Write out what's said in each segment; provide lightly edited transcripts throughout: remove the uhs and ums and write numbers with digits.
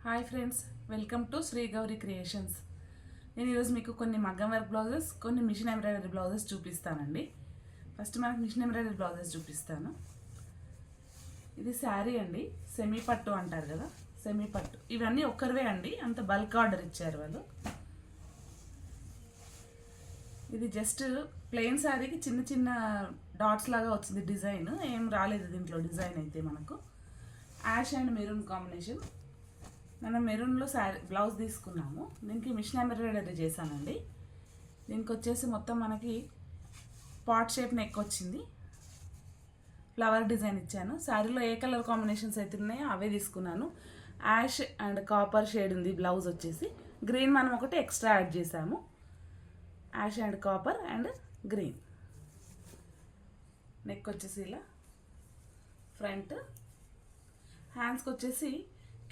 Hi friends, welcome to Shri Gauri creations. నేను ఈరోజు మీకు కొన్ని మగ్గం వర్క్ బ్లౌజెస్, కొన్ని మిషన్ ఎంబ్రాయిడరీ బ్లౌజెస్ చూపిస్తానండి. ఫస్ట్ మనకు మిషన్ ఎంబ్రాయిడరీ బ్లౌజెస్ చూపిస్తాను. ఇది శారీ అండి, సెమీ పట్టు అంటారు కదా, సెమీ పట్టు. ఇవన్నీ ఒక్కరివే అండి, అంత బల్క్ ఆర్డర్ ఇచ్చారు వాళ్ళు. ఇది జస్ట్ ప్లెయిన్ శారీకి చిన్న చిన్న డాట్స్ లాగా వచ్చింది డిజైన్, ఏం రాలేదు దీంట్లో డిజైన్. అయితే మనకు యాష్ అండ్ మెరూన్ కాంబినేషన్. మనం మెరూన్లో శారీ బ్లౌజ్ తీసుకున్నాము. దీనికి మిషన్ ఎంబ్రాయిడరీ చేశానండి. దీనికి వచ్చేసి మొత్తం మనకి పాట్ షేప్ నెక్ వచ్చింది, ఫ్లవర్ డిజైన్ ఇచ్చాను. శారీలో ఏ కలర్ కాంబినేషన్స్ అయితే ఉన్నాయో అవే తీసుకున్నాను. యాష్ అండ్ కాపర్ షేడ్ ఉంది బ్లౌజ్ వచ్చేసి. గ్రీన్ మనం ఒకటి ఎక్స్ట్రా యాడ్ చేసాము. Ash and copper and green. Neck వచ్చేసి ఇలా ఫ్రంట్. హ్యాండ్స్కి వచ్చేసి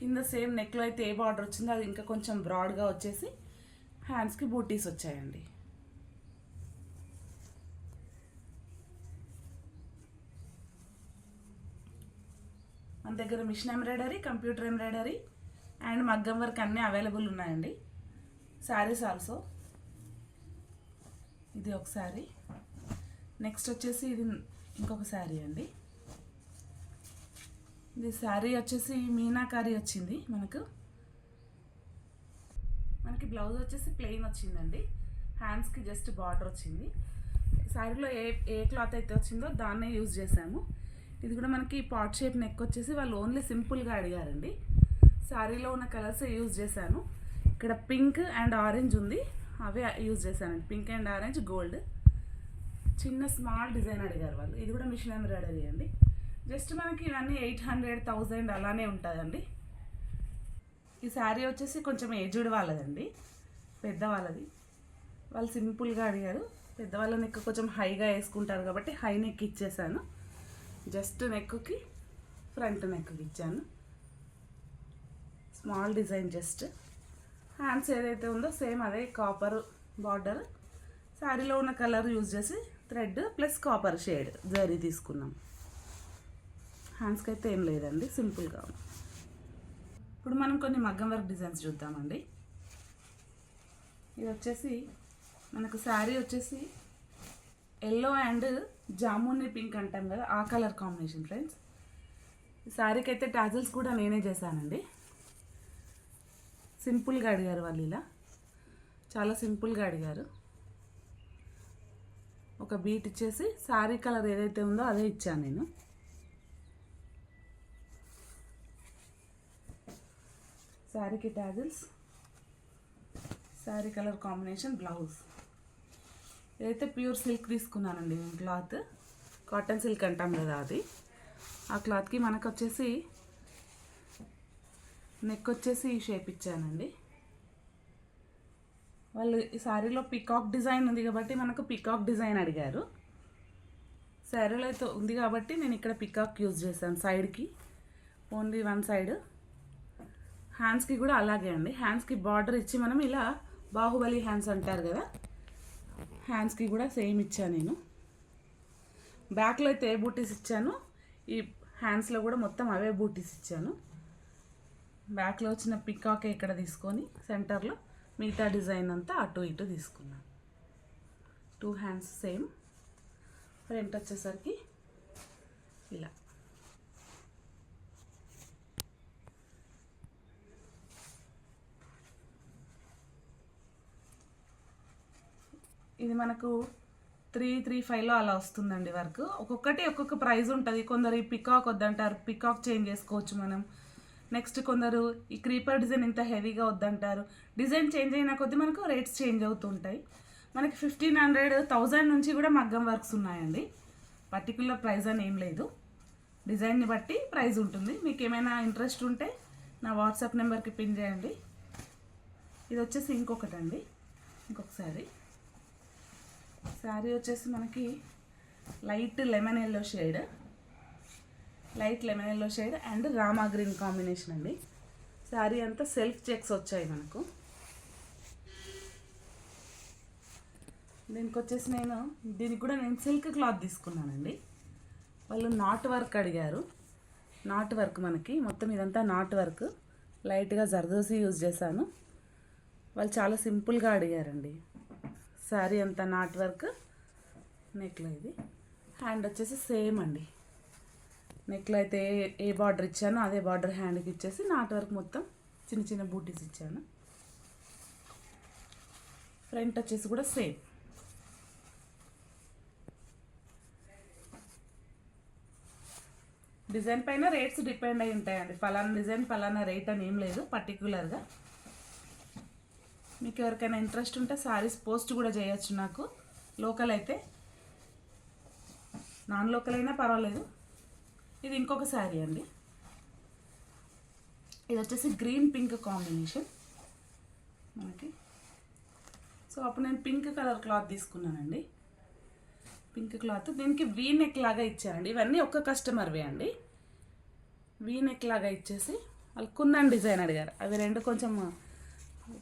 కింద సేమ్ నెక్లో అయితే ఏ బార్డర్ వచ్చిందో అది ఇంకా కొంచెం బ్రాడ్గా వచ్చేసి హ్యాండ్స్కి బూటీస్ వచ్చాయండి. మన దగ్గర machine embroidery, computer embroidery and మగ్గం వర్క్ అన్నీ అవైలబుల్ ఉన్నాయండి. శారీస్ ఆల్సో. ఇది ఒక శారీ. నెక్స్ట్ వచ్చేసి ఇది ఇంకొక శారీ అండి. ఇది శారీ వచ్చేసి మీనాకారి వచ్చింది. మనకి బ్లౌజ్ వచ్చేసి ప్లెయిన్ వచ్చిందండి. హ్యాండ్స్కి జస్ట్ బార్డర్ వచ్చింది. శారీలో ఏ క్లాత్ అయితే వచ్చిందో దాన్నే యూజ్ చేశాము. ఇది కూడా మనకి పాట్ షేప్ నెక్ వచ్చేసి వాళ్ళు ఓన్లీ సింపుల్గా అడిగారండి. శారీలో ఉన్న కలర్స్ యూజ్ చేశాను. ఇక్కడ పింక్ అండ్ ఆరెంజ్ ఉంది, అవే యూజ్ చేశానండి. Pink and orange, gold. చిన్న స్మాల్ డిజైన్ అడిగారు వాళ్ళు. ఇది కూడా మిషన్ ఎంబ్రాయిడరీ అండి. జస్ట్ మనకి ఇవన్నీ 800, 1000 అలానే ఉంటుందండి. ఈ శారీ వచ్చేసి కొంచెం ఏజ్డ్ వాళ్ళదండి, పెద్దవాళ్ళది. వాళ్ళు సింపుల్గా అడిగారు. పెద్దవాళ్ళ నెక్ కొంచెం హైగా వేసుకుంటారు కాబట్టి హై నెక్ ఇచ్చేసాను. జస్ట్ నెక్కి ఫ్రంట్ నెక్కి ఇచ్చాను. Small design just. హ్యాండ్స్ ఏదైతే ఉందో సేమ్ అదే కాపర్ బార్డర్. శారీలో ఉన్న కలర్ యూజ్ చేసి thread plus copper shade zari తీసుకున్నాం. హ్యాండ్స్కి అయితే ఏం లేదండి, సింపుల్గా ఉంది. ఇప్పుడు మనం కొన్ని మగ్గం వర్క్ డిజైన్స్ చూద్దామండి. ఇది వచ్చేసి మనకు శారీ వచ్చేసి ఎల్లో అండ్ జాముని పింక్ అంటాం కదా, ఆ కలర్ కాంబినేషన్ ఫ్రెండ్స్. ఈ శారీకి అయితే టాజిల్స్ కూడా నేనే చేశానండి. సింపుల్గా అడిగారు వాళ్ళు, ఇలా చాలా సింపుల్గా అడిగారు. ఒక బీట్ ఇచ్చేసి శారీ కలర్ ఏదైతే ఉందో అదే ఇచ్చాను నేను. శారీకి tassels, sari colour combination, blouse. ఇదైతే ప్యూర్ సిల్క్ తీసుకున్నానండి నేను. క్లాత్ కాటన్ సిల్క్ అంటాం కదా అది. ఆ క్లాత్కి మనకు వచ్చేసి నెక్ వచ్చేసి ఈ షేప్ ఇచ్చానండి. వాళ్ళు ఈ శారీలో పికాక్ డిజైన్ ఉంది కాబట్టి మనకు పికాక్ డిజైన్ అడిగారు. శారీలో అయితే ఉంది కాబట్టి నేను ఇక్కడ పికాక్ యూజ్ చేశాను సైడ్కి, ఓన్లీ వన్ సైడ్. హ్యాండ్స్కి కూడా అలాగే అండి. హ్యాండ్స్కి బార్డర్ ఇచ్చి మనం ఇలా బాహుబలి హ్యాండ్స్ అంటారు కదా, హ్యాండ్స్కి కూడా సేమ్ ఇచ్చాను నేను. బ్యాక్లో అయితే ఏ బూటీస్ ఇచ్చాను, ఈ హ్యాండ్స్లో కూడా మొత్తం అవే బూటీస్ ఇచ్చాను. బ్యాక్లో వచ్చిన పికాక్ ఇక్కడ తీసుకొని సెంటర్లో మిగతా డిజైన్ అంతా అటు ఇటు తీసుకున్నాను. 2 హ్యాండ్స్ సేమ్. ఫ్రంట్ వచ్చేసరికి ఇలా. ఇది మనకు 335లో అలా వస్తుందండి వర్క్. ఒక్కొక్కటి ఒక్కొక్క ప్రైస్ ఉంటుంది. కొందరు ఈ పికాక్ వద్దంటారు, పికాక్ చేంజ్ చేసుకోవచ్చు మనం. నెక్స్ట్ కొందరు ఈ క్రీపర్ డిజైన్ ఇంత హెవీగా వద్దంటారు. డిజైన్ చేంజ్ అయిన కొద్దీ మనకు రేట్స్ చేంజ్ అవుతుంటాయి. మనకి 1500, 1000 నుంచి కూడా మగ్గం వర్క్స్ ఉన్నాయండి. పర్టికులర్ ప్రైస్ అని ఏం లేదు, డిజైన్ని బట్టి ప్రైస్ ఉంటుంది. మీకు ఏమైనా ఇంట్రెస్ట్ ఉంటే నా వాట్సాప్ నెంబర్కి పిన్ చేయండి. ఇది వచ్చేసి ఇంకొకటండి, ఇంకొక శారీ వచ్చేసి మనకి light lemon yellow shade and Rama green combination అండి. శారీ అంతా సెల్ఫ్ చెక్స్ వచ్చాయి మనకు. దీనికి వచ్చేసి దీనికి కూడా నేను సిల్క్ క్లాత్ తీసుకున్నానండి. వాళ్ళు నాట్ వర్క్ అడిగారు. నాట్ వర్క్ మనకి మొత్తం ఇదంతా నాట్ వర్క్. లైట్గా జర్దోసి యూజ్ చేశాను. వాళ్ళు చాలా సింపుల్గా అడిగారండి. శారీ అంతా నాట్ వర్క్, నెక్లో ఇది. హ్యాండ్ వచ్చేసి సేమ్ అండి. నెక్లో అయితే ఏ బార్డర్ ఇచ్చానో అదే బార్డర్ హ్యాండ్కి ఇచ్చేసి నాట్ వర్క్ మొత్తం చిన్న చిన్న బూటీస్ ఇచ్చాను. ఫ్రంట్ వచ్చేసి కూడా సేమ్. డిజైన్ పైన రేట్స్ డిపెండ్ అయి ఉంటాయండి. ఫలానా డిజైన్ ఫలానా రేట్ అని ఏం లేదు పర్టికులర్గా. మీకు ఎవరికైనా ఇంట్రెస్ట్ ఉంటే శారీస్ పోస్ట్ కూడా చేయొచ్చు నాకు. లోకల్ అయితే, నాన్ లోకల్ అయినా పర్వాలేదు. ఇది ఇంకొక శారీ అండి. ఇది వచ్చేసి గ్రీన్ పింక్ కాంబినేషన్ మనకి. సో అప్పుడు నేను పింక్ కలర్ క్లాత్ తీసుకున్నానండి. పింక్ క్లాత్ దీనికి వీ నెక్ లాగా ఇచ్చారండి. ఇవన్నీ ఒక్క కస్టమర్వే అండి. వీ నెక్ లాగా ఇచ్చేసి వాళ్ళు కుందన్ డిజైన్ అడిగారు. అవి రెండు కొంచెం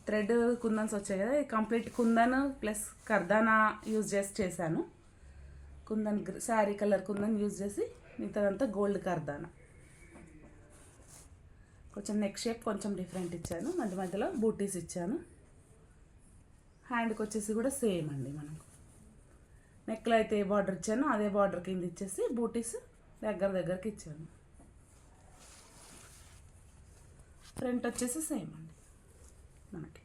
థ్రెడ్ కుందన్స్ వచ్చాయి కదా, ఇది కంప్లీట్ కుందన్ ప్లస్ కర్దానా యూజ్ చేసి చేశాను. కుందన్ శారీ కలర్ కుందన్ యూజ్ చేసి మిగతాదంతా గోల్డ్ కర్దానా. కొంచెం నెక్ షేప్ కొంచెం డిఫరెంట్ ఇచ్చాను. మధ్య మధ్యలో బూటీస్ ఇచ్చాను. హ్యాండ్కి వచ్చేసి కూడా సేమ్ అండి. మనకు నెక్లో అయితే ఏ బార్డర్ ఇచ్చానో అదే బార్డర్ కింద ఇచ్చేసి బూటీస్ దగ్గరికి ఇచ్చాను. ఫ్రంట్ వచ్చేసి సేమ్ అండి మనకి.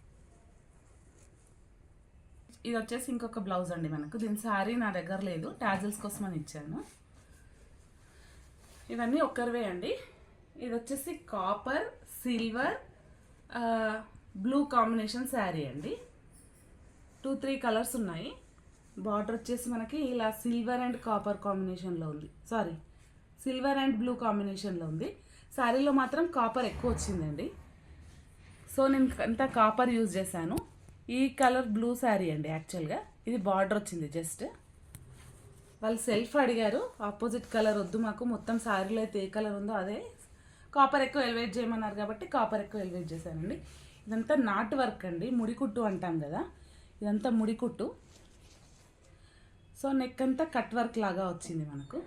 ఇది వచ్చేసి ఇంకొక బ్లౌజ్ అండి మనకు. దీని శారీ నా దగ్గర లేదు, టాజిల్స్ కోసం అని ఇచ్చాను. ఇవన్నీ ఒక్కరివే అండి. ఇది వచ్చేసి copper silver blue combination sari అండి. 2-3 కలర్స్ ఉన్నాయి. బార్డర్ వచ్చేసి మనకి ఇలా సిల్వర్ అండ్ కాపర్ కాంబినేషన్లో ఉంది. సారీ, సిల్వర్ అండ్ బ్లూ కాంబినేషన్లో ఉంది. శారీలో మాత్రం కాపర్ ఎక్కువ వచ్చిందండి. సో నేను అంతా కాపర్ యూజ్ చేశాను. ఈ కలర్ బ్లూ శారీ అండి యాక్చువల్గా. ఇది బార్డర్ వచ్చింది జస్ట్. వాళ్ళు సెల్ఫ్ అడిగారు, ఆపోజిట్ కలర్ వద్దు మాకు, మొత్తం శారీలో అయితే ఏ కలర్ ఉందో అదే, కాపర్ ఎక్కువ ఎలివేట్ చేయమన్నారు కాబట్టి కాపర్ ఎక్కువ ఎలివేట్ చేశానండి. ఇదంతా నాట్ వర్క్ అండి, ముడికుట్టు అంటాం కదా, ఇదంతా ముడికుట్టు. సో నెక్ అంతా కట్ వర్క్ లాగా వచ్చింది మనకు.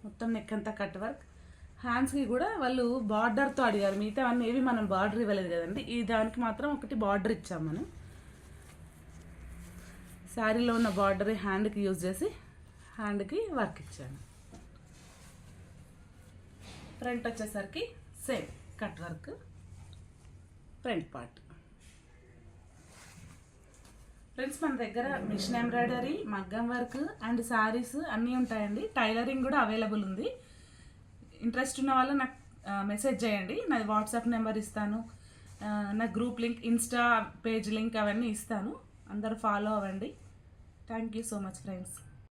మొత్తం నెక్ అంతా కట్ వర్క్. హ్యాండ్స్కి కూడా వాళ్ళు బార్డర్తో అడిగారు. మిగతా అన్నీ ఏవి మనం బార్డర్ ఇవ్వలేదు కదండి. ఈ దానికి మాత్రం ఒకటి బార్డర్ ఇచ్చాం మనం. శారీలో ఉన్న బార్డర్ హ్యాండ్కి యూజ్ చేసి హ్యాండ్కి వర్క్ ఇచ్చాను. ఫ్రంట్ వచ్చేసరికి same cut work front part. Friends, మన దగ్గర మిషన్ ఎంబ్రాయిడరీ, మగ్గం వర్క్ అండ్ శారీస్ అన్నీ ఉంటాయండి. టైలరింగ్ కూడా అవైలబుల్ ఉంది. ఇంట్రెస్ట్ ఉన్న వాళ్ళు నాకు మెసేజ్ చేయండి. నాది వాట్సాప్ నెంబర్ ఇస్తాను, నా group link, Insta page link అవన్నీ ఇస్తాను. అందరూ ఫాలో అవ్వండి. Thank you so much friends.